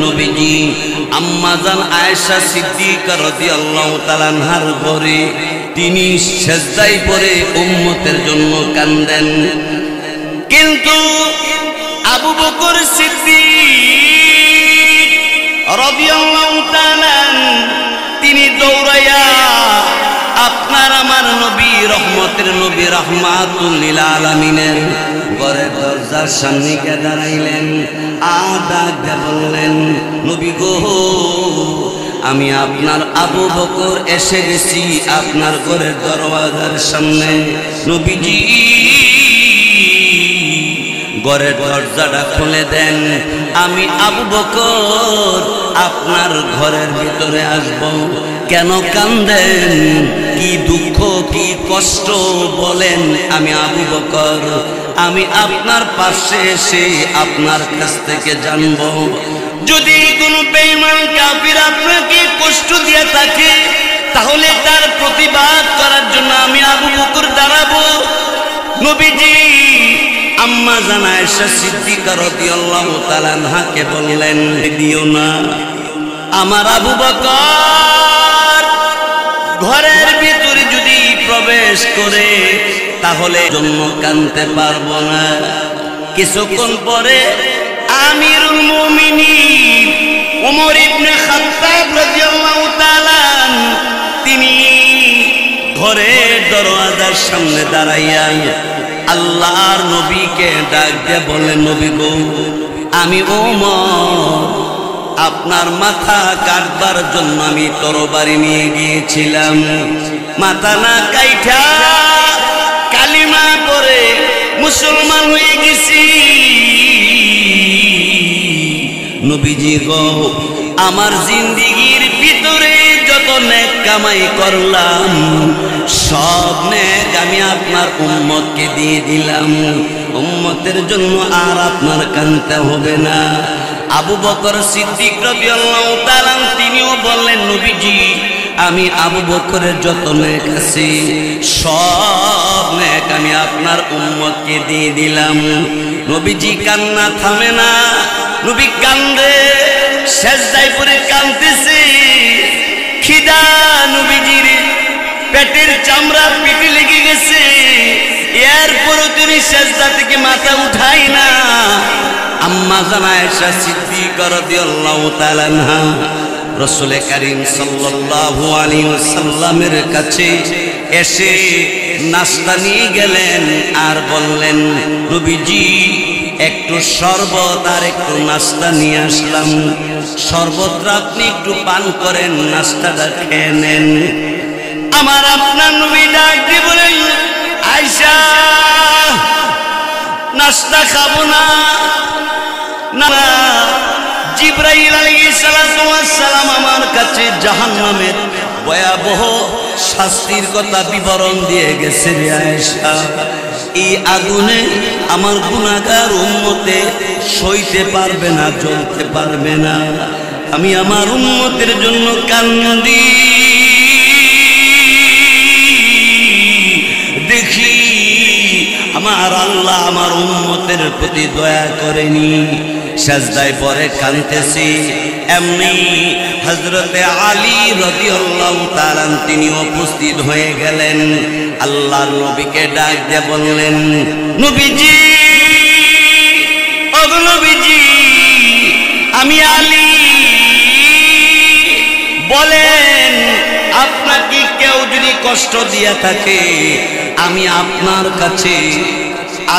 নবীজি আম্মা জান আয়েশা সিদ্দিকা রাদিয়াল্লাহু তাআলা আনহার ঘরে তিনি সিজদায় পড়ে উম্মতের জন্য কাঁদেন। কিন্তু আবু বকর সিদ্দিক রাদিয়াল্লাহু তাআলা তিনি দৌড়াইয়া আপনার আমার নবী রহমতের নবী রাহমাতুল লিল আলামিনের ঘরের দরজার সামনে গিয়ে দাঁড়াইলেন। ডাক দিয়ে বললেন, নবী গো, আমি আপনার আবু বকর এসে গেছি আপনার ঘরের দরওয়াজার সামনে। নবীজি ঘরের দরজাটা খুলে দেন, আমি আবু বকর আপনার ঘরের ভিতরে আসব। কেন কান্দেন, কি দুঃখ কি কষ্ট বলেন। আমি আবু বকর, আমি আপনার পাশে এসে আপনার কাছ থেকে জানব, যদি কোনো বেঈমান কাফির আপনাকে কষ্ট দিয়ে থাকে তাহলে তার প্রতিবাদ করার জন্য আমি আবু বকর দাঁড়াবো। নবীজি আম্মা জান আয়েশা সিদ্দিকা রাদিয়াল্লাহু তাআলা আনহাকে বললেন, দিও না, আমার আবু বকর ঘরের ভিতরে যদি প্রবেশ করে তাহলে জন্য কানতে পারবো না। কিছুক্ষণ পরে আমিরুল মুমিনিন ওমর ইবনে খাত্তাব রাদিয়াল্লাহু তাআলা তিনি ঘরের দরওয়াজার সামনে দাঁড়াইয়া আল্লাহর নবীকে ডাক দিয়ে বললেন, নবী গো, আমি ওমর আপনার মাথা কাটবার জন্য আমি তরবারি নিয়ে গিয়েছিলাম। মাথা না কাইঠা কালিমা পড়ে মুসলমান হয়ে গেছি। নবীজি গো, আমার জিন্দেগীর ভিতরে যত নেক কামাই করলাম সব নেক আমি আপনার উম্মতকে দিয়ে দিলাম। উম্মতের জন্য আর আপনার কাঁদতে হবে না। আবু বকর সিদ্দিক রাদিয়াল্লাহু তাআলা তিনিও বললেন, নবীজি আমি আবু বকরের যত নেক আছে সব নেক আমি আপনার উম্মতকে দিয়ে দিলাম। নবীজি কান্না থামে না, নবী কান্দে, সিজদায় পড়ে কাঁদতেছে। খিদা নবীজির পেটের চামড়া পিঠে লেগে গেছে, এরপরও তিনি সিজদা থেকে মাথা উঠাই না। আম্মা জান আয়েশা সিদ্দিকা রাদিয়াল্লাহু তাআলা আনহা রাসূল কারীম সাল্লাল্লাহু আলাইহি ওয়াসাল্লামের কাছে এসে নাস্তা নিয়ে গেলেন আর বললেন, নবীজি একটু শরবত আর একটু নাস্তা নিয়ে আসলাম, শরবতটা আপনি একটু পান করেন, নাস্তাটা খেয়ে নেন। আমার আপনার নবী ডাক দিয়ে বলেন, আয়েশা নাস্তা খাবো না। জিবরাইল আলাইহিস সালাম আমার কাছে জাহান্নামের ভয়াবহ শাস্তির কথা বিবরণ দিয়ে গেছে। রে আয়েশা, এই আগুনে আমার গুনাহগার উম্মতে সইতে পারবে না, জ্বলতে পারবে না। আমি আমার উম্মতের জন্য কান্দি, দেখি আমার আল্লাহ আমার উম্মতের প্রতি দয়া করেনি। সিজদায় পড়ে কাঁদতেছি, এমনি হযরতে আলী রাদিয়াল্লাহু তাআলা তিনি উপস্থিত হয়ে গেলেন। আল্লাহর নবীকে ডাক দিয়ে বললেন, নবীজি, ও নবীজি, আমি আলী, বলেন আপনাকে কেউ যদি কষ্ট দিয়ে থাকে আমি আপনার কাছে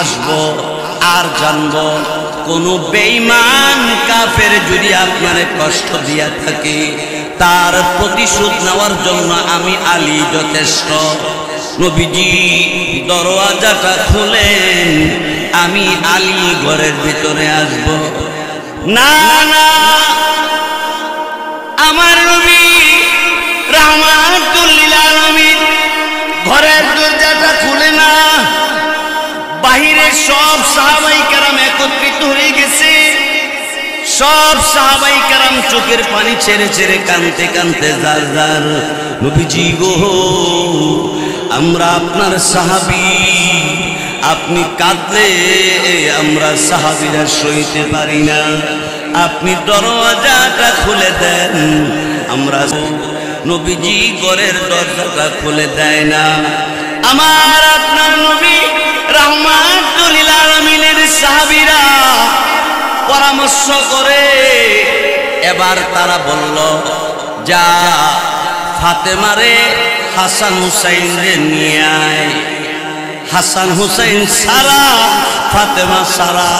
আসব আর জানব। কোন বেঈমান কাফের যদি আপনার কষ্ট দিয়া থাকে তার প্রতিশোধ নেওয়ার জন্য আমি আলী যথেষ্ট। নবীজি দরওয়াজাটা খুলেন, আমি আলী ঘরের ভিতরে আসব। না না, আমার নবী রাহমাতুল লিল আলামিন ঘরের দরজাটা খুলে না। বাহিরে সব সাহাবায়ে কেরাম একত্রিত হয়ে গেছে। সব সাহাবায়ে কেরাম চোখের পানি ছেড়ে ছেড়ে কাঁদতে কাঁদতে জার জার, নবীজি গো, আমরা আপনার সাহাবী, আপনি কাঁদলে আমরা সাহাবীরা সইতে পারি না। আপনি দরওয়াজাটা খুলে দেন। আমরা নবীজি ঘরের দরজাটা খুলে দেয় না। আমার আপনার নবী রাহমাতুল লিল আলামিনের সাহাবীরা পরামর্শ করে এবার তারা বলল, যা ফাতেমারে হাসান হুসাইনরে নিয়ে আয়। হাসান হুসাইন সারা, ফাতেমা সারা,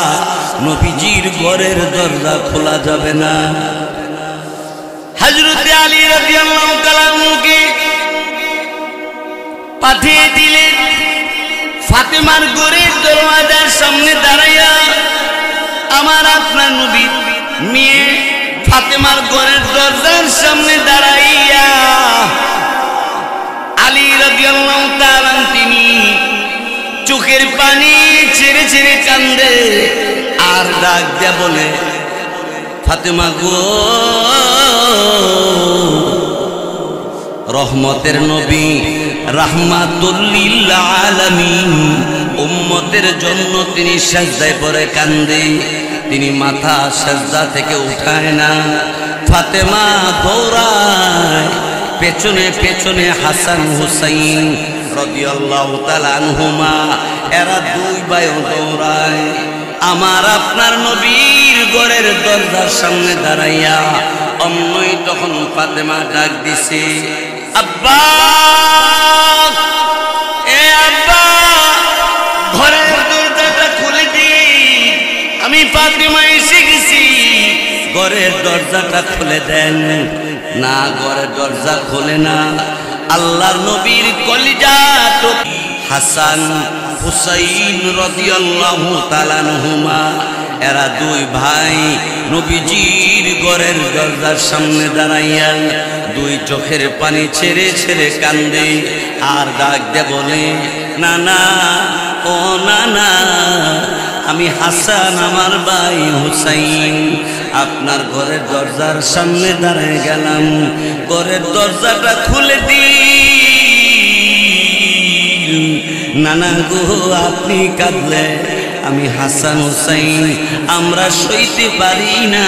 নবীজির ঘরের দরজা খোলা যাবে না। হযরত আলী রাদিয়াল্লাহু তাআলা আনহুকে পাঠিয়ে দিলেন ফাতেমার ঘরের দরওয়াজার সামনে দাঁড়াইয়া। আমার আপনার নবী মেয়ে ফাতেমার ঘরের দরজার সামনে দাঁড়াইয়া আলী রাদিয়াল্লাহু তাআলা তিনি চোখের পানি ছেড়ে ছেড়ে কান্দে আর ডাক দিয়া বলে, ফাতেমা গো, রহমতের নবী রাহমাতুল লিল আলামিন উম্মতের জন্য তিনি সিজদায় পড়ে কান্দে, তিনি মাথা সিজদা থেকে উঠায় না। ফাতেমা দৌড়ায় পেছনে পেছনে হাসান হুসাইন রাদিয়াল্লাহু তাআলা আনহুমা, এরা দুই ভাই দৌড়ায়। আমার আপনার নবীর ঘরের দরজার সামনে দাঁড়াইয়া অন্যই তখন ফাতেমা ডাক দিছে, আব্বা, এ আব্বা, ঘরের দরজাটা খুলে দিন, আমি ফাতেমা এসে গেছি, ঘরের দরজাটা খুলে দেন। না, ঘরের দরজা খোলে না। আল্লাহর নবীর কলিজা তো হাসান হুসাইন রাদিয়াল্লাহু তাআলা আনহুমা, এরা দুই ভাই নবীজির ঘরের দরজার সামনে দাঁড়াইয়া দুই চোখের পানি ছেড়ে ছেড়ে কান্দে আর ডাক দিয়ে বলে, নানা, ও নানা, আমি হাসান, আমার ভাই হুসাইন আপনার ঘরের দরজার সামনে দাঁড়ায় গেলাম, ঘরের দরজাটা খুলে দিন। নানা গো, আপনি কাঁদলে আমি হাসান হুসাইন আমরা সইতে পারি না।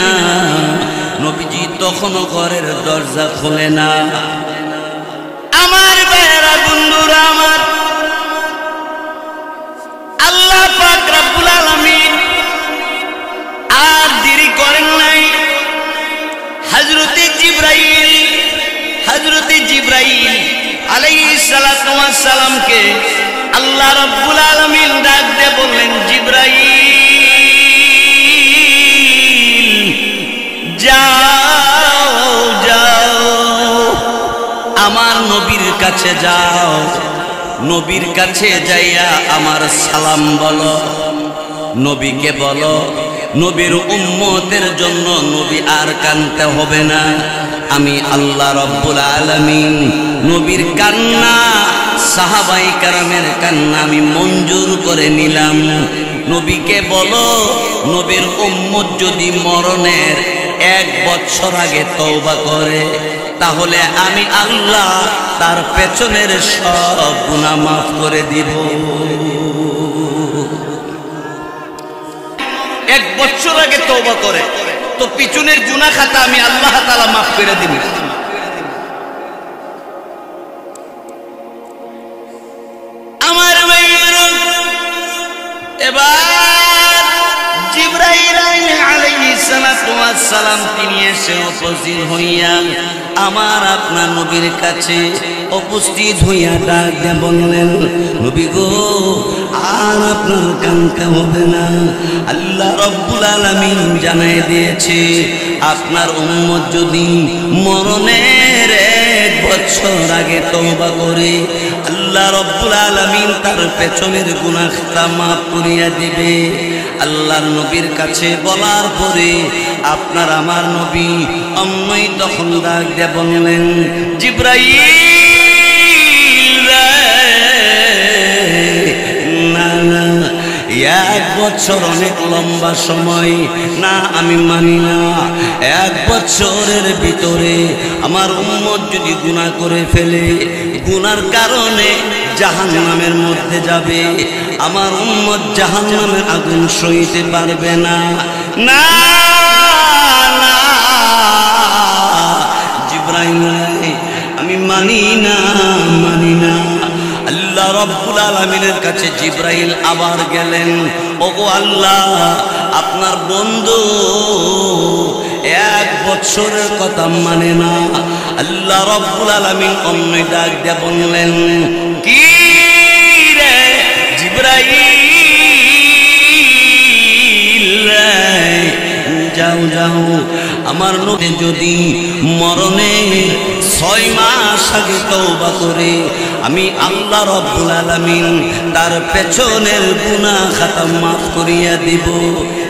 নবীজি তখনও ঘরের দরজা খোলে না। আমার ভাইয়েরা, বন্ধুরা আমার, আল্লাহ পাক রব্বুল আলামিন আর দেরি করেন নাই। হযরতে জিবরাইল আলাইহিস সালাতু ওয়াস সালামকে আল্লাহ রব্বুল আলামিন ডাক দিয়ে বললেন, জিবরাইল যাও যাও, আমার নবীর কাছে যাও, নবীর কাছে যাইয়া আমার সালাম বলো, নবীকে বলো নবীর উম্মতের জন্য নবী আর কানতে হবে না। আমি আল্লাহ রব্বুল আলামিন নবীর কান্না, সাহাবায়ে কেরামের কান্না আমি মঞ্জুর করে নিলাম। নবীকে বলো, নবীর উম্মত যদি মরণের 1 বছর আগে তওবা করে তাহলে আমি আল্লাহ তার পেছনের সব গুনাহ মাফ করে দিব। 1 বছর আগে তওবা করে তো পিছনের গুনাহ খাতা আমি আল্লাহ তাআলা মাফ করে দিব। আমার ভাইয়েরা, এবার জিবরাইল আলাইহিস সালাতু ওয়াস সালাম তিনি এসে উপস্থিত হইয়া আমার আপনার নবীর কাছে উপস্থিত হইয়া ডাক দিয়ে বললেন, নবী গো, আর আপনার কানতে হবে না। আল্লাহ রব্বুল আলামিন জানাই দিয়েছে আপনার উম্মত যদি মরণের 1 বছর আগে তওবা করে আল্লাহ রব্বুল আলামিন তার পেছনের গুনাহ খাতা মাফ করিয়া দিবে। আল্লাহর নবীর কাছে বলার পরে আপনার আমার নবী অন্যই তখন ডাক দিয়ে বললেন, জিবরাইল, না না, 1 বছর অনেক লম্বা সময় না, আমি মানি না। 1 বছরের ভিতরে আমার উম্মত যদি গুনাহ করে ফেলে, গুনার কারণে জাহান্নামের মধ্যে যাবে, আমার উম্মত জাহান্নামের আগুন সইতে পারবে না। না, আলামিনের কাছে জিব্রাইল আবার গেলেন, ওগো আল্লাহ, আপনার বন্ধু 1 বছরের কথা মানে না। আল্লাহ রাব্বুল আলামিন অন্য ডাক দিয়ে বললেন, কি রে জিব্রাইল, যাও যাও, আমার নবী যদি মরণের 6 মাস আগে তওবা করে আমি আল্লাহ রাব্বুল আলামিন তার পেছনের গুনাহ খাতা মাফ করিয়া দিব।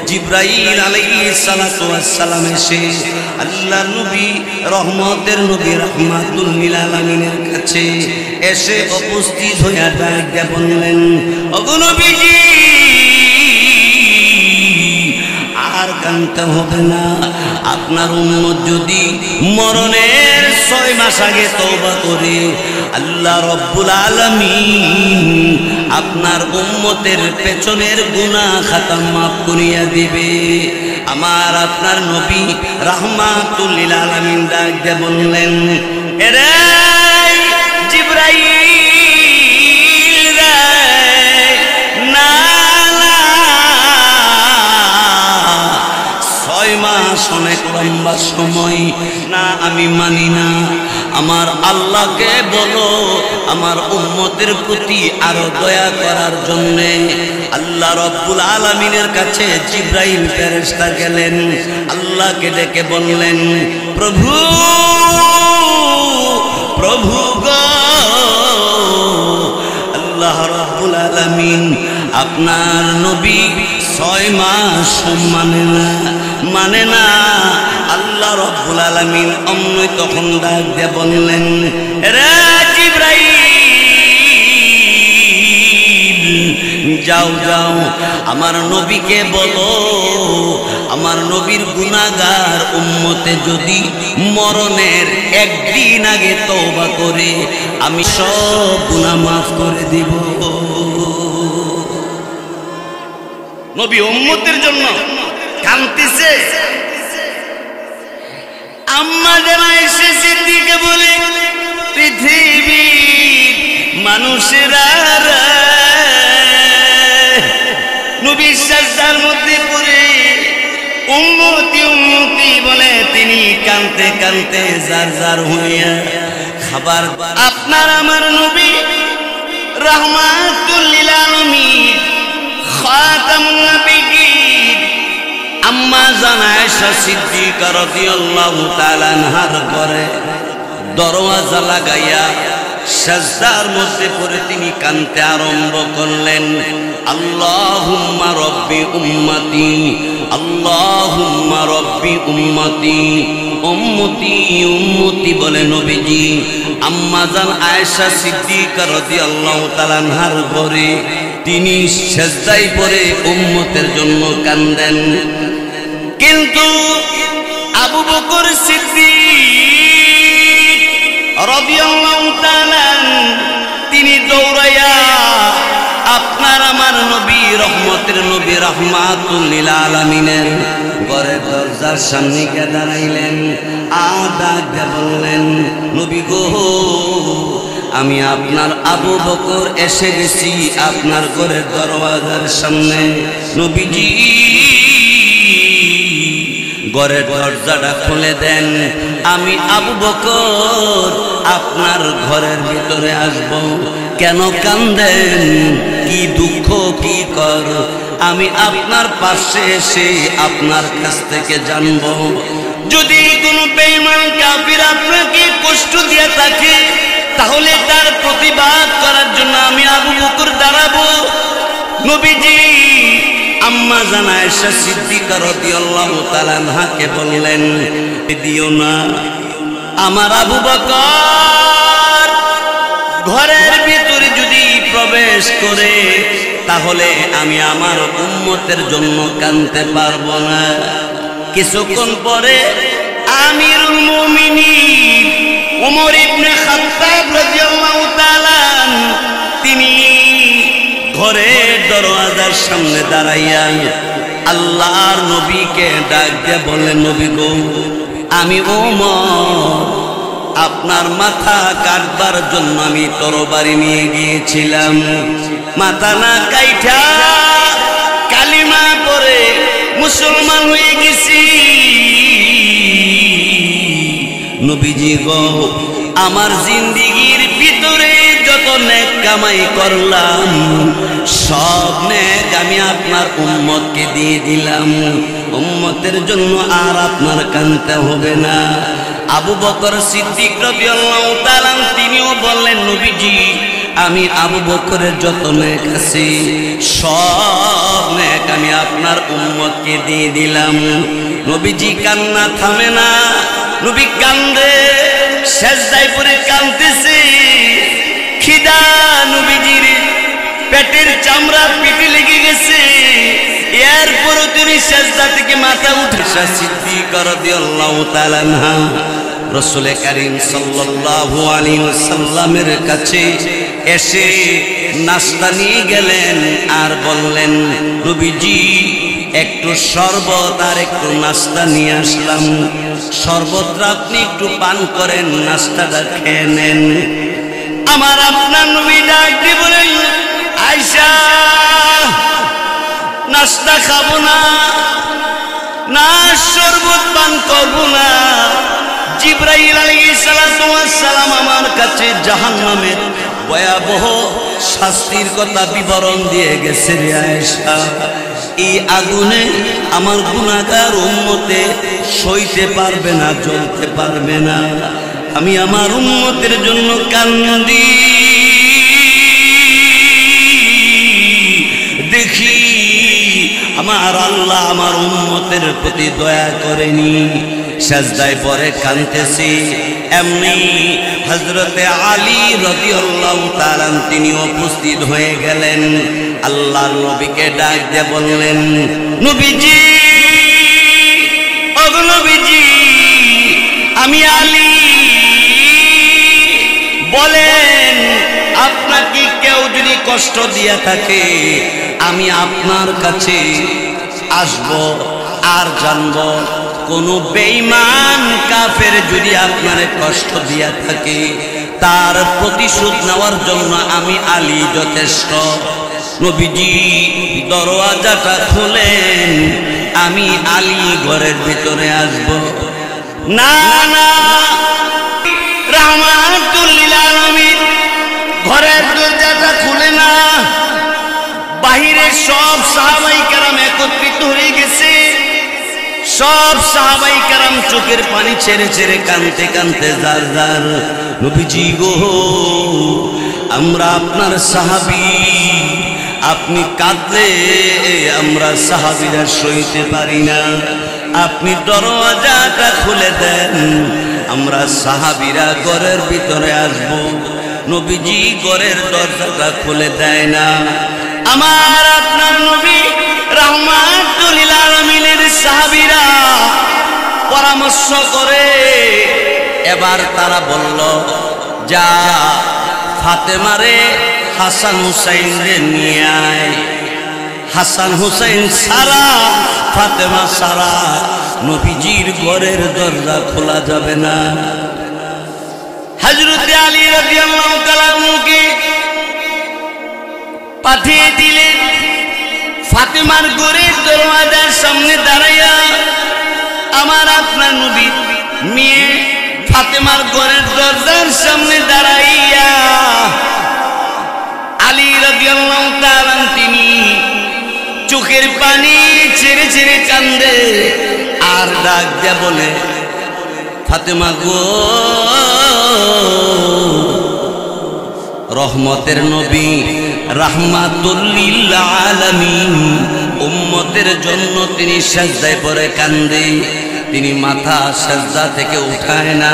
জিব্রাইল আলাইহিস সালাতু ওয়াস সালাম এসে আল্লাহ নবী রহমতের নবী রাহমাতুল লিল আলামিনের কাছে এসে উপস্থিত হইয়া ডাক দিয়ে বললেন, ওগো নবীজি, আর কাঁদতে হবে না। আপনার উম্মত যদি মরণের 6 মাস আগে তওবা করে আল্লাহ রাব্বুল আলামিন আপনার উম্মতের পেছনের গুনাহ খাতা মাফ করিয়া দিবে। আমার আপনার নবী রাহমাতুল লিল আলামিন ডাক দিয়ে বললেন, এরে জিব্রাইল রে, না 6 মাস অনেক লম্বা সময় না, আমি মানি না। আমার আল্লাহকে বলো আমার উম্মতের প্রতি আরো দয়া করার জন্য। আল্লাহ রাব্বুল আলামিনের কাছে জিব্রাইল ফেরেশতা গেলেন, আল্লাহকে ডেকে বললেন, প্রভু প্রভু গো, আল্লাহ রাব্বুল আলামিন আপনার নবী 6 মাস মানে না। আল্লাহ রাব্বুল আলামিন অমনি তখন ডাক দিয়ে বললেন, রে জিব্রাইল, যাও যাও, আমার নবীকে বলো আমার নবীর গুনাহগার উম্মতে যদি মরণের 1 দিন আগে তওবা করে আমি সব গুনাহ মাফ করে দিব। নবী উম্মতের জন্য কাঁদতেছে। আম্মা জান আয়েশা সিদ্দিকা বলে, পৃথিবীর মানুষেরা নবী সাজদার মধ্যে পড়ে উম্মতি উম্মতি বলে তিনি কাঁদতে কাঁদতে জার জার হইয়া খাবার। আপনার আমার নবী রাহমাতুল লিল আলামিন খাতামুন নবিয়্যিন আম্মা জান আয়েশা সিদ্দিকা রাদিয়াল্লাহু তাআলা আনহার ঘরে দরওয়াজা লাগাইয়া সাজদার মধ্যে পড়ে তিনি কাঁদতে আরম্ভ করলেন, আল্লাহুম্মা রব্বি উম্মতি, আল্লাহুম্মা রব্বি উম্মতি, উম্মতি উম্মতি বলে নবীজি আম্মা জান আয়েশা সিদ্দিকা রাদিয়াল্লাহু তাআলা আনহার ঘরে তিনি সাজদায় পড়ে উম্মতের জন্য কাঁদেন। কিন্তু আবু বকর সিদ্দিক রাদিয়াল্লাহু তাআলা তিনি দৌড়াইয়া আপনার আমার নবী রহমতের নবী রাহমাতুল লিল আলামিনের ঘরের দরজার সামনে গিয়ে দাঁড়াইলেন। ডাক দিয়ে বললেন, নবী গো, আমি আপনার আবু বকর এসে গেছি আপনার ঘরের দরওয়াজার সামনে। নবীজি ঘরের দরজাটা খুলে দেন, আমি আবু বকর আপনার ঘরের ভিতরে আসব। কেন কান্দেন, কি দুঃখ কি কর, আমি আপনার পাশে এসে আপনার কাছ থেকে জানব। যদি কোনো বেঈমান কাফির আপনাকে কষ্ট দিয়ে থাকে তাহলে তার প্রতিবাদ করার জন্য আমি আবু বকর দাঁড়াবো। নবীজি আম্মা জান আয়েশা সিদ্দিকা রাদিয়াল্লাহু তাআলা আনহাকে বললেন, দিও না, আমার আবু বকর ঘরের ভিতরে যদি প্রবেশ করে তাহলে আমি আমার উম্মতের জন্য কাঁদতে পারবো না। কিছুক্ষণ পরে আমিরুল মুমিনিন ওমর ইবনে খাত্তাব রাদিয়াল্লাহু তাআলা তিনি ঘরের দরওয়াজার সামনে দাঁড়াইয়া আল্লাহর নবীকে ডাক দিয়ে বললেন, নবী গো, আমি ওমর আপনার মাথা কাটবার জন্য আমি তরবারি নিয়ে গিয়েছিলাম। মাথা না কাইঠা কালিমা পড়ে মুসলমান হয়ে গেছি। নবীজি গো, আমার জিন্দেগির ভিতরে যত নেক কামাই করলাম সব নেক আমি আপনার উম্মতকে দিয়ে দিলাম। উম্মতের জন্য আর আপনার কাঁদতে হবে না। আবু বকর সিদ্দিক রাদিয়াল্লাহু তাআলা তিনিও বললেন, নবীজি আমি আবু বকরের যত নেক আছে সব নেক আমি আপনার উম্মতকে দিয়ে দিলাম। নবীজি কান্না থামে না, নবী কান্দে, সেজদায় পড়ে কাঁদতেছে। খিদা নবীজির পেটের চামড়া পিঠে লেগে গেছে। এরপরও তিনি সেজদা থেকে মাথা উঠে সিদ্দিক রাদিয়াল্লাহু তাআলা রাসূল কারীম সাল্লাল্লাহু আলাইহি ওয়াসাল্লামের কাছে এসে নাস্তা নিয়ে গেলেন আর বললেন, নবীজি একটু শরবত আর একটু নাস্তা নিয়ে আসলাম, শরবতটা আপনি একটু পান করেন, নাস্তাটা খেয়ে নেন। আমার আপনার নবী ডাক দিয়ে বলেন, আয়েশা নাস্তা খাবো না, না শরবত পান করবো না। জিবরাইল আলাইহিস সালাম আমার কাছে জাহান্নামের ভয়াবহ শাস্তির কথা বিবরণ দিয়ে গেছে রে আয়েশা। এই আগুনে আমার গুনাহগার উম্মতে সইতে পারবে না, জ্বলতে পারবে না। আমি আমার উম্মতের জন্য কান্দি, দেখি আমার আল্লাহ আমার উম্মতের প্রতি দয়া করেনি। সাজদায় পরে কাঁদতেছি। এমনি হযরতে আলী রাদিয়াল্লাহু তাআলা তিনি উপস্থিত হয়ে গেলেন। আল্লাহর নবীকে ডাক দিয়ে বললেন, নবীজি ওগো নবীজি আমি আলী, বলেন আপনাকে কেউ যদি কষ্ট দিয়া থাকে আমি আপনার কাছে আসব আর জানব। কোন বেঈমান কাফের যদি আপনার কষ্ট দিয়া থাকে তার প্রতিশোধ নেওয়ার জন্য আমি আলী যথেষ্ট। নবীজি দরওয়াজাটা খুলেন, আমি আলী ঘরের ভিতরে আসব। না না, রাহমাতুল লিল আলামিন ঘরের দরজাটা খুলে না। বাহিরে সব সাহাবায়ে কেরাম একত্রিত হয়ে গেছে। সব সাহাবায়ে কেরাম চোখের পানি ছেড়ে ছেড়ে কাঁদতে কাঁদতে যার যার, নবীজি গো আমরা আপনার সাহাবী, আপনি কাঁদলে আমরা সাহাবীরা সইতে পারি না, আপনি দরওয়াজাটা খুলে দেন, আমরা সাহাবীরা ঘরের ভিতরে আসব। নবীজি ঘরের দরজাটা খুলে দেয় না। আমার আপনার নবী রাহমাতুল লিল আলামিনের সাহাবীরা পরামর্শ করে, এবার তারা বলল, যা ফাতেমারে হাসান হুসাইনরে নিয়ে আয়। হাসান হুসাইন সারা, ফাতেমা সারা নবীজির ঘরের দরজা খোলা যাবে না। হযরত আলী রাদিয়াল্লাহু তাআলা মুকে পাঠিয়ে দিলেন। ফাতেমার ঘরের দরওয়াজার সামনে দাঁড়াইয়া আমার আপনার নবী মেয়ে ফাতেমার ঘরের দরজার সামনে দাঁড়াইয়া আলী রাদিয়াল্লাহু তাআলা তিনি চোখের পানি ছেড়ে ছেড়ে কান্দে আর ডাক দিয়া বলে, ফাতেমা গো, রহমতের নবী রাহমাতুল লিল আলামিন উম্মতের জন্য তিনি সাজদায় পড়ে কান্দে, তিনি মাথা সাজদা থেকে উঠায় না।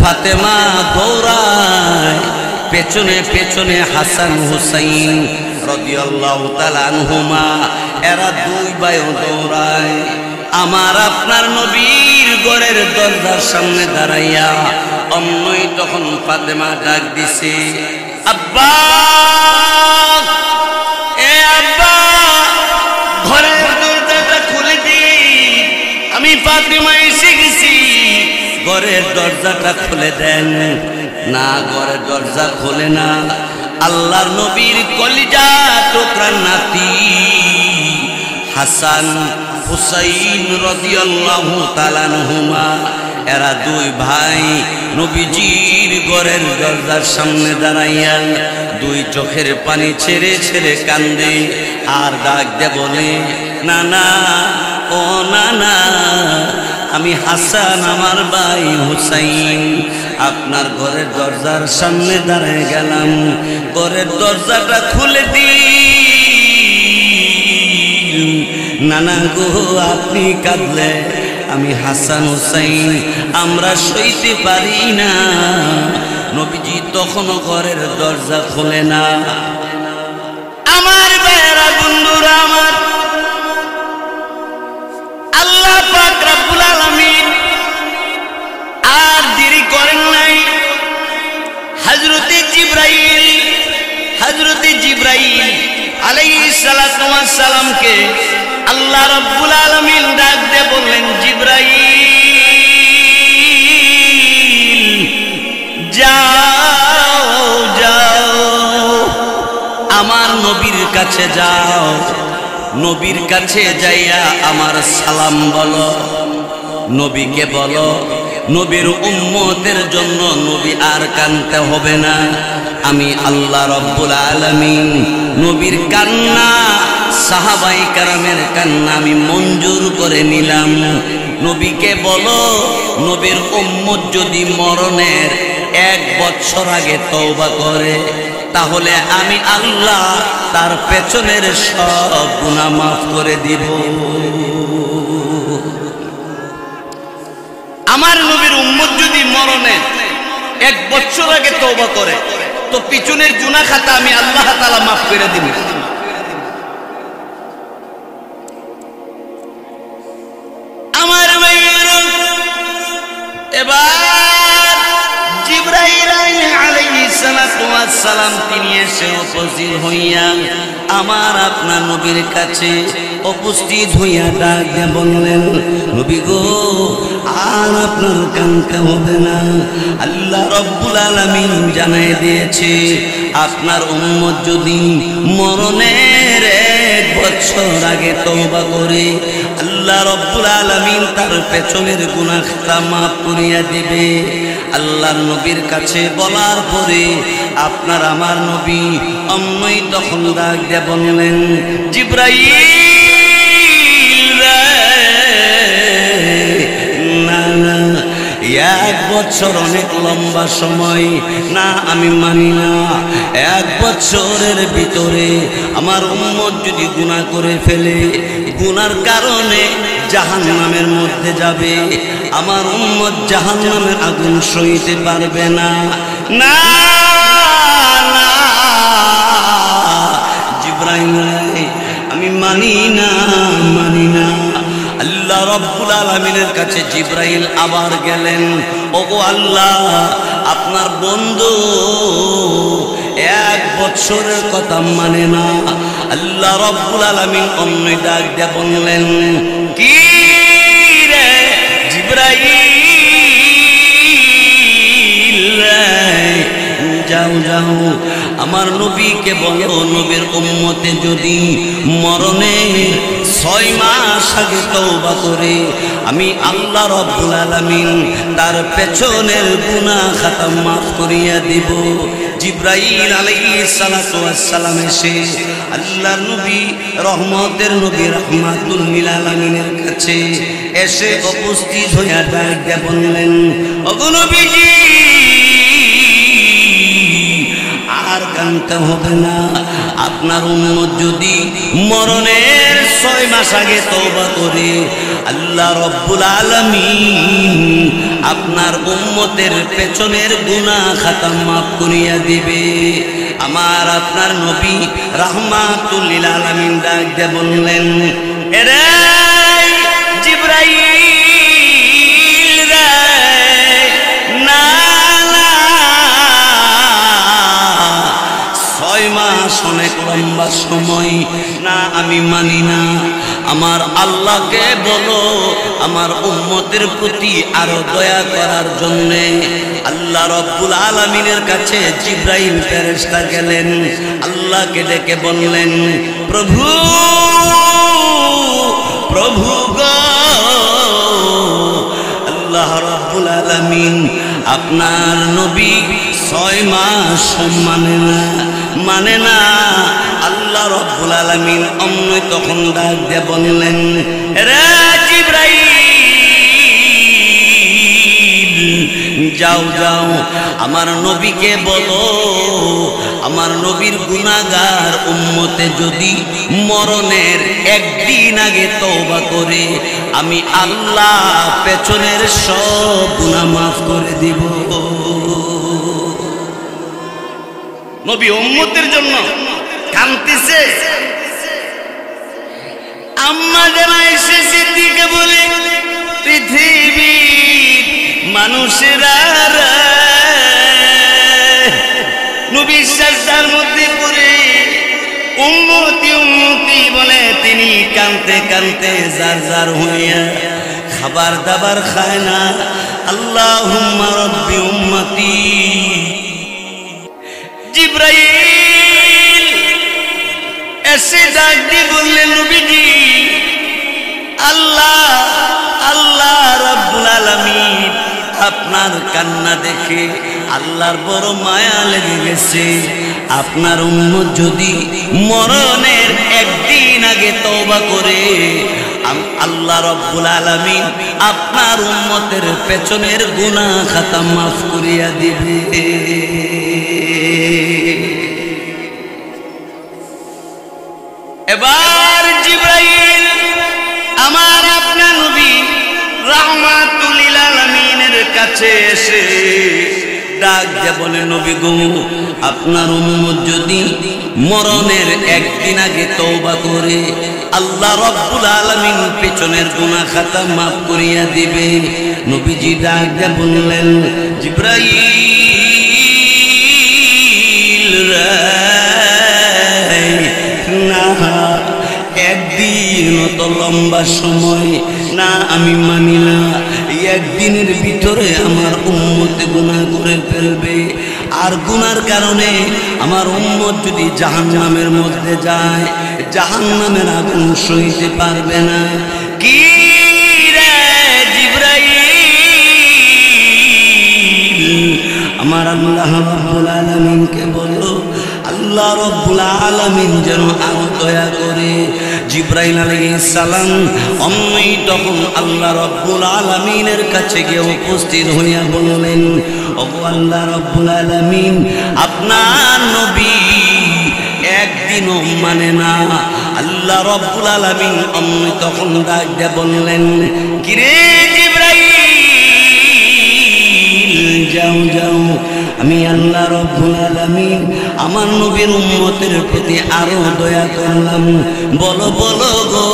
ফাতেমা দৌড়ায়, পেছনে পেছনে হাসান হুসাইন রাদিয়াল্লাহু তাআলা আনহুমা, এরা দুই ভাই দৌড়ায়। আমার আপনার নবীর ঘরের দরজার সামনে দাঁড়াইয়া অন্যই তখন ফাতেমা ডাক দিছে, আব্বা, এ আব্বা, ঘরের দরজাটা খুলে দি, আমি ফাতেমা এসে গেছি। ঘরের দরজাটা খুলে দেন। না, ঘরের দরজা খোলে না। আল্লাহর নবীর কলিজা টুকরা নাতি হাসান হুসাইন রাদিয়াল্লাহু তাআলা আনহুমা, এরা দুই ভাই নবীজির ঘরের দরজার সামনে দাঁড়াইয়া দুই চোখের পানি ছেড়ে ছেড়ে কান্দে আর ডাক দে বলে, নানা ও নানা, আমি হাসান আমার ভাই হুসাইন আপনার ঘরের দরজার সামনে দাঁড়ায় গেলাম, ঘরের দরজাটা খুলে দিন। নানা গো, আপনি কাঁদলে আমি হাসান হুসাইন আমরা সইতে পারি না। নবীজি তখনও ঘরের দরজা খোলে না। আমার ভাইয়েরা, বন্ধুরা আমার, আল্লাহ পাক রব্বুল আলামিন আর দেরি করেন নাই। হযরতে জিবরাইল আলাইহিস সালাতু ওয়াস সালামকে আল্লাহ রব্বুল আলামিন ডাক দিয়ে বললেন, জিবরাইল যাও যাও আমার নবীর কাছে যাও, নবীর কাছে যাইয়া আমার সালাম বলো। নবীকে বলো, নবীর উম্মতের জন্য নবী আর কানতে হবে না। আমি আল্লাহ রব্বুল আলামিন নবীর কান্না, সাহাবাই কারামের কান্না আমি মঞ্জুর করে নিলাম। নবীকে বলো, নবীর উম্মত যদি মরণের 1 বছর আগে তওবা করে তাহলে আমি আল্লাহ তার পেছনের সব গুনাহ মাফ করে দিব। আমার নবীর উম্মত যদি মরণের 1 বছর আগে তওবা করে তো পিছনের গুনাহ খাতা আমি আল্লাহ তাআলা মাফ করে দিব। আমার ভাইয়েরা, এবার জিবরাইল আলাইহিস সালাতু ওয়াস সালাম তিনি এসে উপস্থিত হইয়া আমার আপনার নবীর কাছে উপস্থিত হইয়া ডাক দিয়ে বললেন, নবী গো, আর আপনার কানতে হবে না। আল্লাহ রব্বুল আলামিন জানাই দিয়েছে আপনার উম্মত যদি মরণের 1 বছর আগে তওবা করে আল্লাহ রব্বুল আলামিন তার পেছনের গুনাহ খাতা মাফ করিয়া দিবে। আল্লাহর নবীর কাছে বলার পরে আপনার আমার নবী অমনই তখন ডাক দিয়ে বললেন, জিবরাইল না না, 1 বছর অনেক লম্বা সময় না, আমি মানি না। 1 বছরের ভিতরে আমার উম্মত যদি গুনাহ করে ফেলে, গুনার কারণে জাহান্নামের মধ্যে যাবে, আমার উম্মত জাহান্নামের আগুন সইতে পারবে না। না না জিবরাইল, আমি মানি না, মানি না। আল্লাহ রব্বুল আলামিনের কাছে জিবরাইল আবার গেলেন, ওগো আল্লাহ, আপনার বন্ধু 1 বছরের কথা মানে না। আল্লাহ রব্বুল আলামিন অন্য ডাক দিয়ে বললেন, কি রে জিবরাইল, যাও যাও আমার নবীকে বলো, নবীর উম্মতে যদি মরণে 6 মাস আগে তওবা করে আমি আল্লাহ রব্বুল আলামিন তার পেছনের গুনাহ খাতা মাফ করিয়া দিব। জিবরাইল আলাইহিস সালাতু ওয়াস সালাম এসে আল্লাহর নবী, রহমতের নবী, রাহমাতুল লিল আলামিনের কাছে এসে উপস্থিত হইয়া ডাক দিয়ে বললেন, ওগো নবীজি, আর কানতে হবে না। আপনার উম্মত যদি মরণের 6 মাস আগে তওবা করে আল্লাহ রব্বুল আলামিন আপনার উম্মতের পেছনের গুনাহ খাতা মাফ করিয়া দিবে। আমার আপনার নবী রাহমাতুল লিল আলামিন ডাক দিয়ে বললেন, এরে জিবরাইল রে, না না, 6 মাস অনেক লম্বা সময় না, আমি মানি না। আমার আল্লাহকে বলো আমার উম্মতের প্রতি আরো দয়া করার জন্য। আল্লাহ রব্বুল আলামিনের কাছে জিবরাইল ফেরেশতা গেলেন, আল্লাহকে ডেকে বললেন, প্রভু প্রভু গো, আল্লাহ রব্বুল আলামিন আপনার নবী 6 মাস মানে না। আল্লাহ রব্বুল আলামিন অমনি তখন ডাক দিয়ে বললেন, রে জিবরাইল, যাও যাও আমার নবীকে বলো আমার নবীর গুনাহগার উম্মতে যদি মরণের একদিন আগে তওবা করে আমি আল্লাহ পেছনের সব গুনাহ মাফ করে দিব। নবী উম্মতের জন্য কাঁদতেছে। আম্মা জানা এসে সিদ্দিকে বলে, পৃথিবীর মানুষেরা নবী সাজদার মধ্যে পড়ে উম্মতি উম্মতি বলে তিনি কাঁদতে কাঁদতে জার জার হইয়া খাবার দাবার খায় না। আল্লাহুম্মা রাব্বি উম্মতি। জিবরাইল এসে ডাক দিয়ে বললেন, নবীজি আল্লাহ আল্লাহ রাব্বুল আলামিন আপনার কান্না দেখে আল্লাহর বড় মায়া লেগে গেছে। আপনার উম্মত যদি মরণের একদিন আগে তওবা করে আল্লাহ রাব্বুল আলামিন আপনার উম্মতের পেছনের গুনাহ খাতা মাফ করিয়া দিবে। এবার জিবরাইল আমার আপনার নবী রাহমাতুল লিল আলামিনের কাছে এসে ডাক দিয়ে বলে, নবী গো আপনার উম্মত যদি মরণের একদিন আগে তওবা করে আল্লাহ রাব্বুল আলামিন পেছনের গুনাহ খাতা মাফ করিয়া দিবে। নবীজি ডাক দিয়ে বললেন, জিবরাইল না, একদিন তো লম্বা সময় না, আমি মানি না একদিনের ভিতরে আমার উম্মত গুনাহ করে ফেলবে। আর গুনার কারণে আমার উম্মত যদি জাহান্নামের মধ্যে যায়, জাহান্নামের আগুন সইতে পারবে না। কি রে জিবরাইল, আমার আল্লাহ রাব্বুল আলামিনকে বলো আল্লাহ রাব্বুল আলামিন যেন আরো দয়া করে। জিবরাইল আলাইহিস সালাম অমনি তখন আল্লাহ রাব্বুল আলামিনের কাছে গিয়ে উপস্থিত হইয়া বললেন, ওগো আল্লাহ রাব্বুল আলামিন আপনার নবী একদিনও মানে না। আল্লাহ রাব্বুল আলামিন অমনি তখন ডাক দিয়ে বললেন, কিরে জিবরাইল, যাও যাও আমি আল্লাহ রাব্বুল আলামিন আমার নবীর উম্মতের প্রতি আরো দয়া করলাম। বলো বলো গো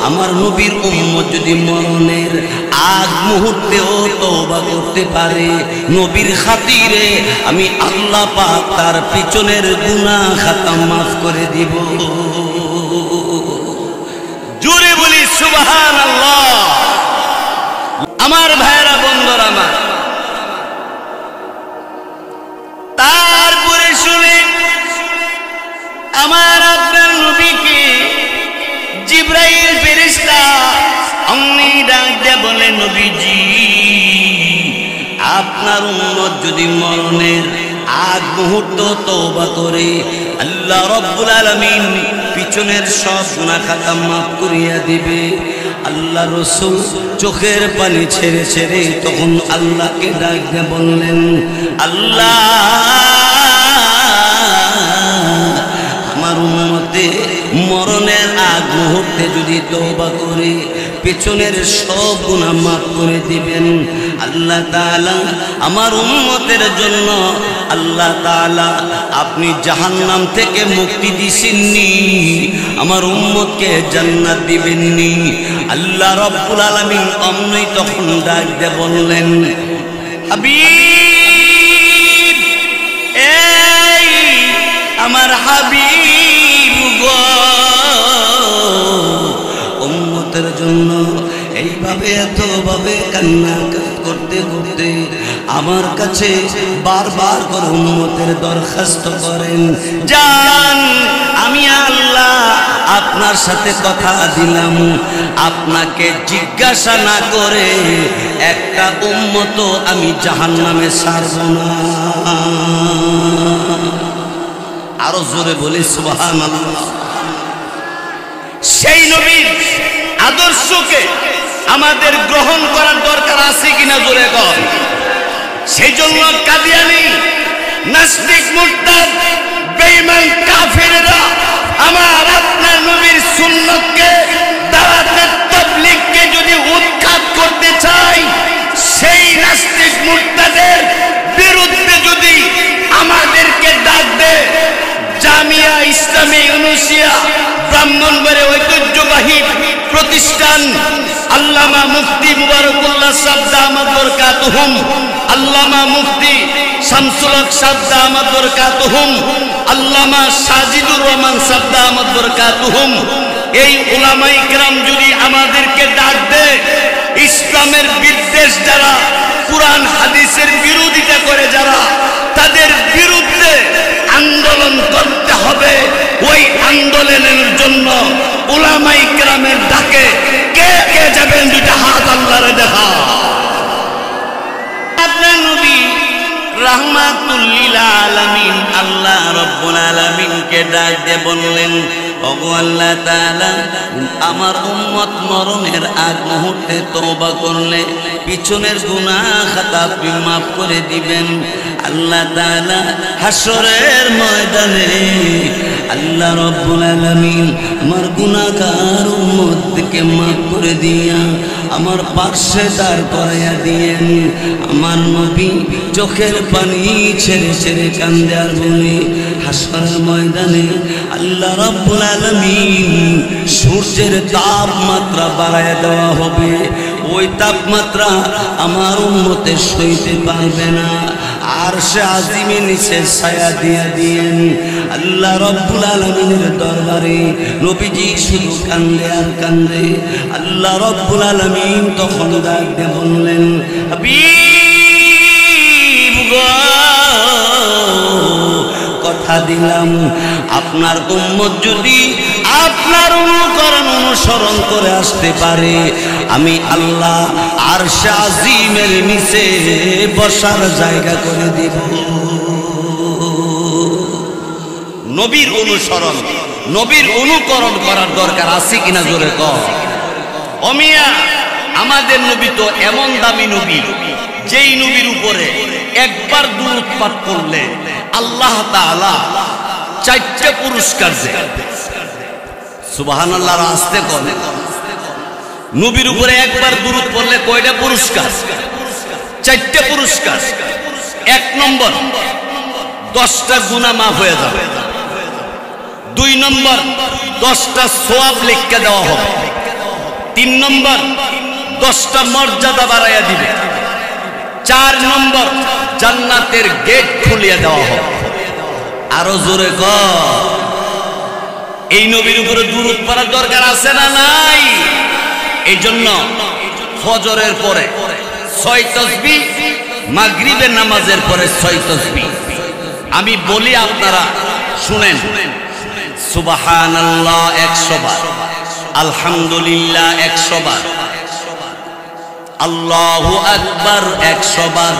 আমার নবীর উম্মত যদি মরণের আগ মুহূর্তেও তওবা করতে পারে, নবীর খাতিরে আমি আল্লাহ পাক তার পিছনের গুনাহ খাতা মাফ করে দিব। জোরে বলি সুবহানাল্লাহ। আমার ভাইরা বন্ধুরা আমার, তারপরে শুনে আমার আপনার নবীকে জিবরাইল ফেরেশতা অমনি ডাক দিয়ে বলে, নবীজি আপনার উম্মত যদি মরণের আগ মুহূর্ত তওবা করে আল্লাহ রাব্বুল আলামিন পিছনের সব গুনাহ খাতা মাফ করিয়া দিবে। আল্লাহ রাসূল চোখের পানি ছেড়ে ছেড়ে তখন আল্লাহকে ডাক দিয়ে বললেন, আল্লাহ আমার উম্মতে মরণের আগ মুহূর্তে যদি তওবা করে পেছনের সব গুনাহ মাফ করে দিবেন। আল্লাহ তাআলা আমার উম্মতের জন্য আল্লাহ তাআলা আপনি জাহান্নাম থেকে মুক্তি দিছেননি, আমার উম্মতকে জান্নাত দিবেননি। আল্লাহ রাব্বুল আলামিন অমনি তখন ডাক দিয়ে বললেন, হাবিব, এই আমার হাবিব গো, উম্মতের জন্য এইভাবে এতভাবে কান্না করতে করতে আমার কাছে বারবার করে উম্মতের দরখাস্ত করেন, জান আমি আল্লাহ আপনার সাথে কথা দিলাম, আপনাকে জিজ্ঞাসা না করে একটা উম্মত আমি জাহান্নামে ছাড়ব না। আরো জোরে বলি সুবহানাল্লাহ। সেই নবীর আদর্শকে আমাদের গ্রহণ করার দরকার আছে কিনা জোরে কর। সেই জন্য কাদিয়ানি, নাস্তিক, মুরতাদ, বেঈমান, কাফেররা আমার আপনার নবীর সুন্নতকে, দাওয়াতের তাবলীগকে যদি উৎখাত করতে চায়, সেই নাস্তিক মুরতাদের বিরুদ্ধে যদি আমাদেরকে ডাক দেয়, জামিয়া ইসলামী ইউনুসিয়া ব্রাহ্মণবাড়িয়া ঐতিহ্যবাহী প্রতিষ্ঠান আল্লামা মুফতি মুবারকুল্লাহ সাহেব দামাত বরকাতুহুম, আল্লামা মুফতি শামসুল হক সাহেব দামাত বরকাতুহুম, আল্লামা সাজিদুর রহমান সাহেব দামাত বরকাতুহুম, এই উলামায়ে কেরাম যদি আমাদেরকে ডাক দেয়, ইসলামের বিদ্বেষ যারা, কুরআন হাদিসের বিরোধিতা করে যারা, তাদের বিরুদ্ধে আন্দোলন করতে হবে। ওই আন্দোলনের জন্য উলামায়ে কেরামের ডাকে কে কে যাবেন? দুইটা হাত আল্লাহরে দেখা। আপনার নবী রাহমাতুল লিল আলামিন আল্লাহ রাব্বুল আলামিনকে ডাক দিয়ে বললেন, ওগো আল্লাহ তাআলা, আমার উম্মত মরণের আগ মুহূর্তে তওবা করলে পিছনের গুনাহ খাতা আপনি মাফ করে দিবেন। আল্লাহ তাআলা হাসরের ময়দানে আল্লাহ রাব্বুল আলামিন আমার গুনাহগার উম্মতকে মাফ করে দিয়া আমার পাশে দাঁড় করাইয়া দিয়েন। আমার নবী চোখের পানি ছেড়ে ছেড়ে কান্দে আর বলে, হাসরের ময়দানে আল্লাহ রাব্বুল আলামিন সূর্যের তাপমাত্রা বাড়ায় দেওয়া হবে। ওই তাপমাত্রা আমার উম্মতে সইতে পারবে না। আরশে আজিমে নিচে ছায়া দিয়া দিয়েন। আল্লাহ রাব্বুল আলামিনের দরবারে নবীজি শুধু কান্দে আর কান্দে। আল্লাহ রাব্বুল আলামিন তখন ডাক দিয়ে বললেন, হাবিব গো, কথা দিলাম আপনার উম্মত যদি আপনার অনুকরণ অনুসরণ করে আসতে পারে, আমি আল্লাহ আরশে আজিমের নিচে বসার জায়গা করে দিব। নবীর অনুসরণ, নবীর অনুকরণ করার দরকার আছে কিনা জোরে কর। অমিয়া, আমাদের নবী তো এমন দামি নবী, যেই নবীর উপরে একবার দুরূদ পাঠ করলে আল্লাহ তাআলা 4টা পুরস্কার দেয়। সুবহানাল্লাহ, আস্তে কর। নবীর উপরে একবার দুরূদ পড়লে কয়টা পুরস্কার? 4টা পুরস্কার। 1 নম্বর, 10টা গুনাহ মাফ হয়ে যাবে। 2 নম্বর, 10টা সওয়াব লিখে দেওয়া হবে। 3 নম্বর, 10টা মর্যাদা বাড়াইয়া দিবে। 4 নম্বর, জান্নাতের গেট খুলিয়ে দেওয়া হবে। আরো জোরে কর। এই নবীর উপরে দুরূদ পড়ার দরকার আছে না নাই? এই জন্য ফজরের পরে 6 তাসবিহ, মাগরিবের নামাজের পরে 6 তাসবিহ। আমি বলি, আপনারা শুনেন। সুবহানাল্লাহ 100 বার, আলহামদুলিল্লাহ 100 বার, আল্লাহু আকবার 100 বার,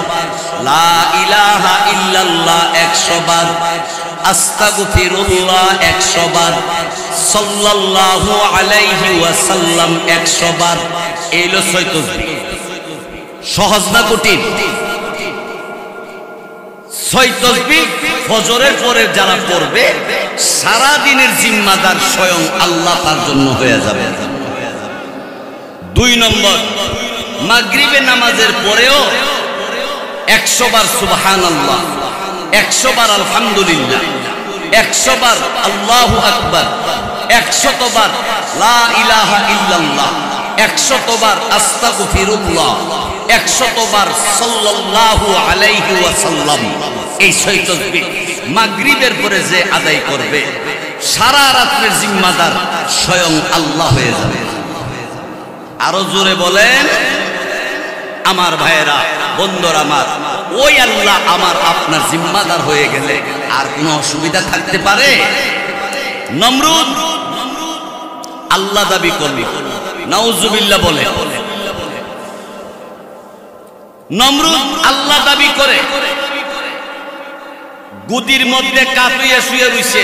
লা ইলাহা ইল্লাল্লাহ 100 বার, আস্তাগফিরুল্লাহ 100 বার, সাল্লাল্লাহু আলাইহি ওয়াসাল্লাম 100 বার। এই হলো 6 তাসবিহ। সহজ না কঠিন? 6 তাসবিহ ফজরের পরে যারা পড়বে, সারা দিনের জিম্মাদার স্বয়ং আল্লাহ তার জন্য হয়ে যাবে। 2 নম্বর, মাগরিবের নামাজের পরেও 100 বার সুবহানাল্লাহ, 100 বার আলহামদুলিল্লাহ, 100 বার আল্লাহু আকবার, 100 বার লা ইলাহা ইল্লাল্লাহ, 100 বার আস্তাগফিরুল্লাহ, 100 বার সাল্লাল্লাহু আলাইহি ওয়াসাল্লাম। এই 6 তাসবিহ মাগরিবের পরে যে আদায় করবে, সারা রাতের জিম্মাদার স্বয়ং আল্লাহ হয়ে যাবে। আরো জোরে বলেন। আমার ভাইয়েরা, বন্ধুরা আমার, ওই আল্লাহ আমার আপনার জিম্মাদার হয়ে গেলে আর কোনো অসুবিধা থাকতে পারে? নমরুদ আল্লাহ দাবি করবে, নাউজুবিল্লাহ বলে। নমরুদ আল্লাহ দাবি করে গুদির মধ্যে কাতুইয়া শুয়ে রইছে।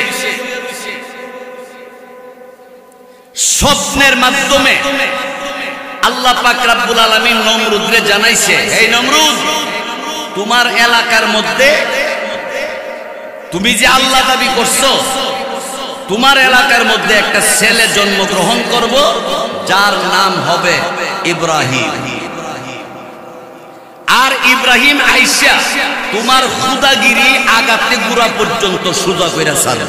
স্বপ্নের মাধ্যমে আল্লাহ পাক রব্বুল আলামিন নমরুদরে জানাইছে, হে নমরুদ, তোমার এলাকার মধ্যে তুমি যে আল্লাহ দাবি করছো, তোমার এলাকার মধ্যে একটা ছেলে জন্মগ্রহণ করব, যার নাম হবে ইব্রাহিম। আর ইব্রাহিম আইসা তোমার খুদাগিরি আগাতে গুড়া পর্যন্ত সোজা কইরা ছাড়ে।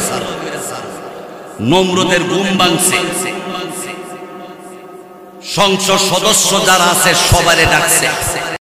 নমরুদের ঘুম ভাঙছে। সংসদ সদস্য যারা আছে সবারে ডাকছে,